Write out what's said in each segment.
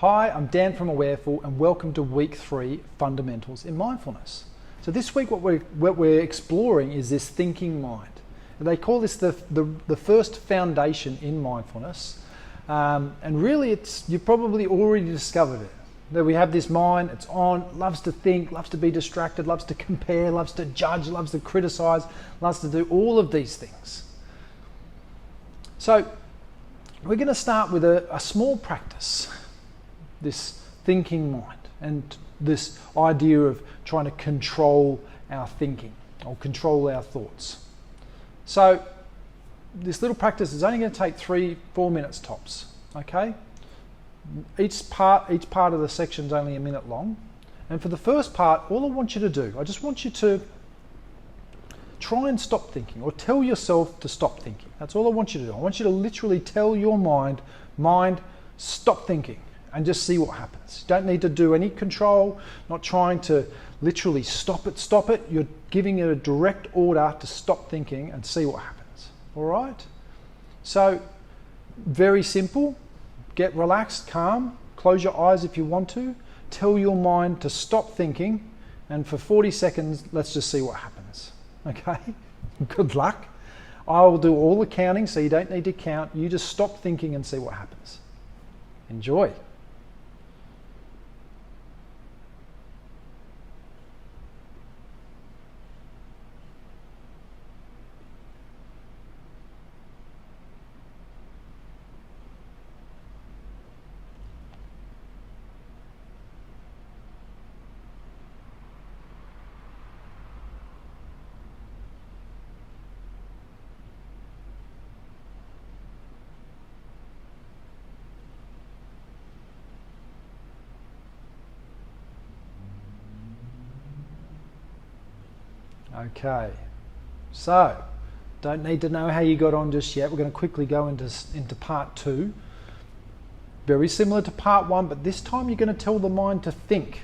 Hi, I'm Dan from Awareful and welcome to week 3, Fundamentals in Mindfulness. So this week what we're exploring is this thinking mind. And they call this the first foundation in mindfulness. And really you've probably already discovered it. That we have this mind, it's on, loves to think, loves to be distracted, loves to compare, loves to judge, loves to criticize, loves to do all of these things. So we're going to start with a small practice, this thinking mind, and this idea of trying to control our thinking or control our thoughts. So this little practice is only going to take 3-4 minutes tops, okay? Each part of the section is only a minute long. And for the first part, all I want you to do, I just want you to try and stop thinking, or tell yourself to stop thinking. That's all I want you to do. I want you to literally tell your mind, stop thinking, and just see what happens. You don't need to do any control, not trying to literally stop it. You're giving it a direct order to stop thinking and see what happens. All right? So, very simple. Get relaxed, calm, close your eyes if you want to. Tell your mind to stop thinking, and for 40 seconds, let's just see what happens. Okay? Good luck. I will do all the counting, so you don't need to count. You just stop thinking and see what happens. Enjoy. Okay, so don't need to know how you got on just yet. We're going to quickly go into part 2. Very similar to part 1, but this time you're going to tell the mind to think.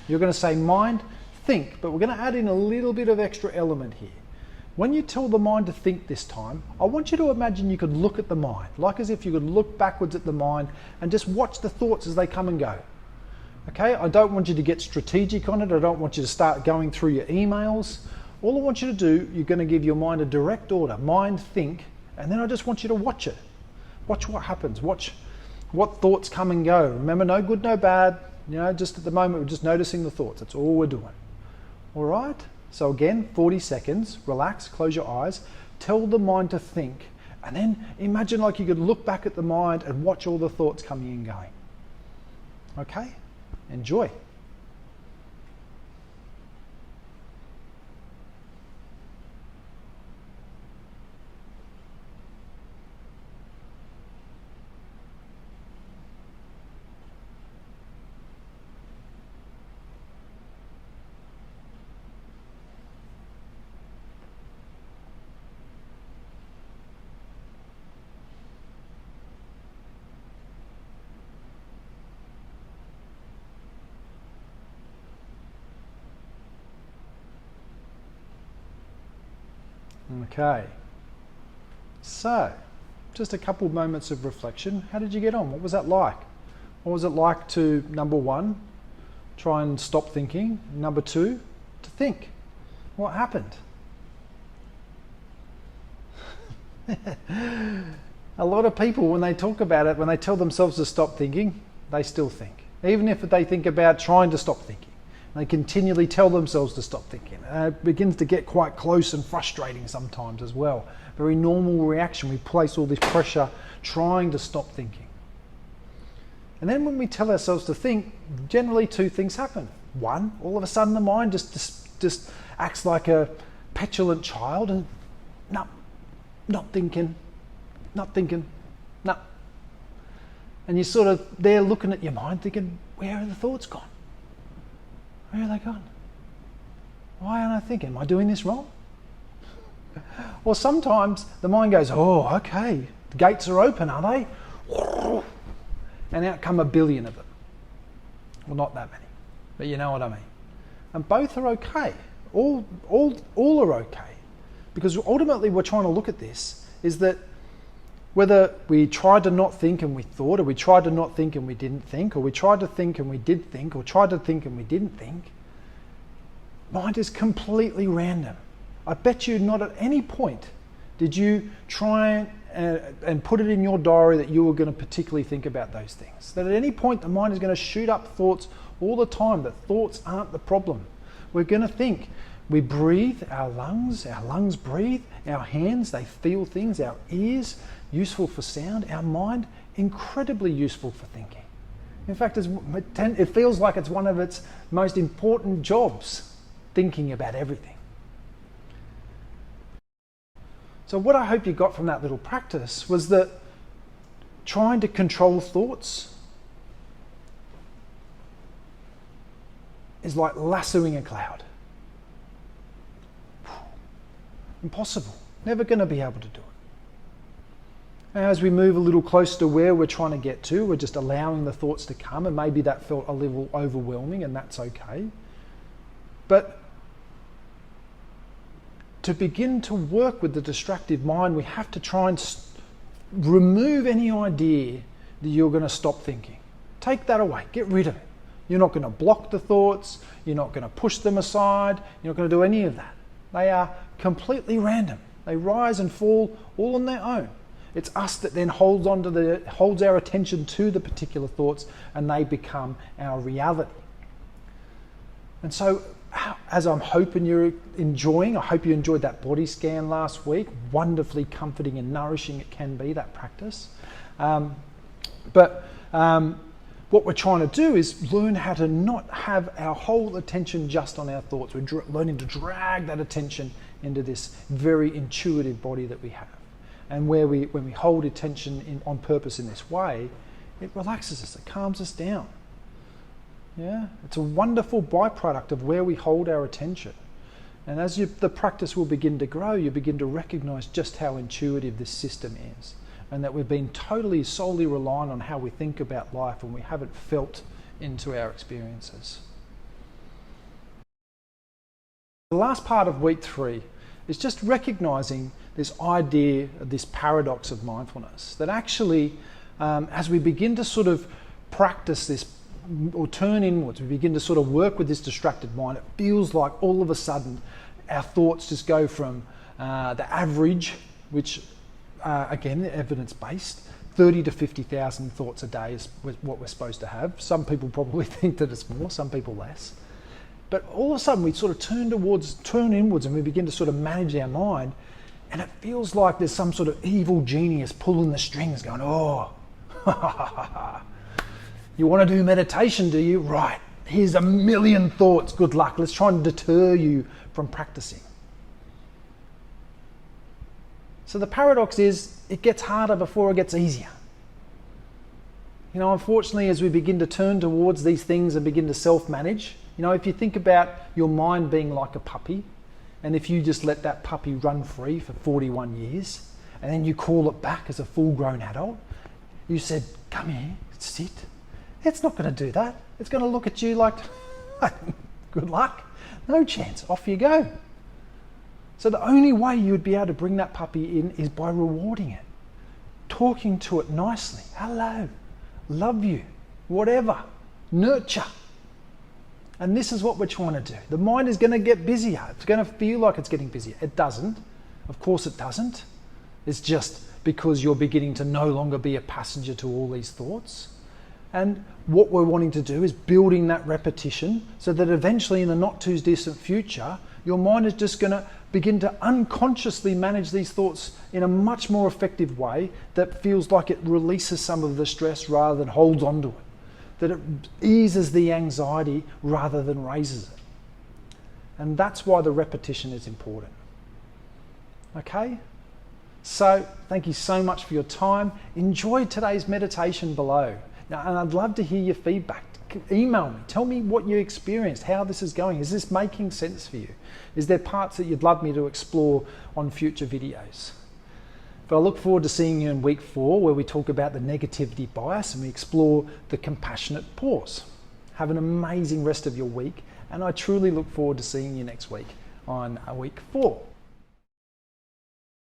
You're going to say, mind, think, but we're going to add in a little bit of extra element here. When you tell the mind to think this time, I want you to imagine you could look at the mind, like as if you could look backwards at the mind and just watch the thoughts as they come and go. Okay, I don't want you to get strategic on it. I don't want you to start going through your emails. All I want you to do, you're going to give your mind a direct order, mind, think, and then I just want you to watch it. Watch what happens, watch what thoughts come and go. Remember, no good, no bad, just at the moment we're just noticing the thoughts. That's all we're doing. All right? So again, 40 seconds, relax, close your eyes, tell the mind to think, and then imagine like you could look back at the mind and watch all the thoughts coming and going. Okay? Enjoy. Okay, so just a couple of moments of reflection. How did you get on? What was that like? What was it like to, number 1, try and stop thinking? Number 2, to think. What happened? A lot of people, when they talk about it, when they tell themselves to stop thinking, they still think. Even if they think about trying to stop thinking. They continually tell themselves to stop thinking. It begins to get quite close and frustrating sometimes as well. Very normal reaction. We place all this pressure trying to stop thinking. And then when we tell ourselves to think, generally 2 things happen. 1, all of a sudden the mind just acts like a petulant child and not thinking. And you're sort of there looking at your mind thinking, where are the thoughts gone? Where are they gone? Why aren't I thinking? Am I doing this wrong? Or sometimes the mind goes, oh, okay, the gates are open, are they? And out come a billion of them. Well, not that many, but you know what I mean. And both are okay. All are okay. Because ultimately we're trying to look at this is that whether we tried to not think and we thought, or we tried to not think and we didn't think, or we tried to think and we did think, or tried to think and we didn't think, mind is completely random. I bet you not at any point did you try and put it in your diary that you were going to particularly think about those things. That at any point the mind is going to shoot up thoughts all the time, that thoughts aren't the problem. We're going to think. We breathe, our lungs breathe, our hands, they feel things, our ears, useful for sound, our mind, incredibly useful for thinking. In fact, it feels like it's one of its most important jobs, thinking about everything. So what I hope you got from that little practice was that trying to control thoughts is like lassoing a cloud. Impossible. Never going to be able to do it. As we move a little closer to where we're trying to get to, we're just allowing the thoughts to come, and maybe that felt a little overwhelming, and that's okay. But to begin to work with the distracted mind, we have to try and remove any idea that you're going to stop thinking. Take that away. Get rid of it. You're not going to block the thoughts. You're not going to push them aside. You're not going to do any of that. They are completely random. They rise and fall all on their own. It's us that then holds our attention to the particular thoughts, and they become our reality. And so, as I'm hoping you're enjoying, I hope you enjoyed that body scan last week. Wonderfully comforting and nourishing it can be, that practice. What we're trying to do is learn how to not have our whole attention just on our thoughts. We're learning to drag that attention into this very intuitive body that we have. And when we hold attention on purpose in this way, it relaxes us, it calms us down. Yeah, it's a wonderful byproduct of where we hold our attention. And as the practice will begin to grow, you begin to recognize just how intuitive this system is, and that we've been totally, solely reliant on how we think about life, and we haven't felt into our experiences. The last part of week 3 is just recognizing this idea, this paradox of mindfulness, that actually, as we begin to sort of practice this or turn inwards, we begin to sort of work with this distracted mind, it feels like all of a sudden our thoughts just go from the average, which again, evidence-based, 30 to 50,000 thoughts a day is what we're supposed to have. Some people probably think that it's more, some people less. But all of a sudden we sort of turn inwards and we begin to sort of manage our mind, and it feels like there's some sort of evil genius pulling the strings going, oh, you want to do meditation, do you? Right, here's a million thoughts, good luck. Let's try and deter you from practicing. So the paradox is, it gets harder before it gets easier. You know, unfortunately, as we begin to turn towards these things and begin to self-manage, you know, if you think about your mind being like a puppy, and if you just let that puppy run free for 41 years, and then you call it back as a full-grown adult, you said, come here, sit. It's not going to do that. It's going to look at you like, good luck, no chance, off you go. So the only way you would be able to bring that puppy in is by rewarding it, talking to it nicely. Hello, love you, whatever, nurture. And this is what we're trying to do. The mind is going to get busier. It's going to feel like it's getting busier. It doesn't. Of course it doesn't. It's just because you're beginning to no longer be a passenger to all these thoughts. And what we're wanting to do is building that repetition so that eventually in the not too distant future, your mind is just going to begin to unconsciously manage these thoughts in a much more effective way that feels like it releases some of the stress rather than holds on to it. That it eases the anxiety rather than raises it. And that's why the repetition is important. Okay? So, thank you so much for your time. Enjoy today's meditation below. Now, and I'd love to hear your feedback. Email me. Tell me what you experienced, how this is going. Is this making sense for you? Is there parts that you'd love me to explore on future videos? But I look forward to seeing you in week 4, where we talk about the negativity bias and we explore the compassionate pause. Have an amazing rest of your week, and I truly look forward to seeing you next week on week 4.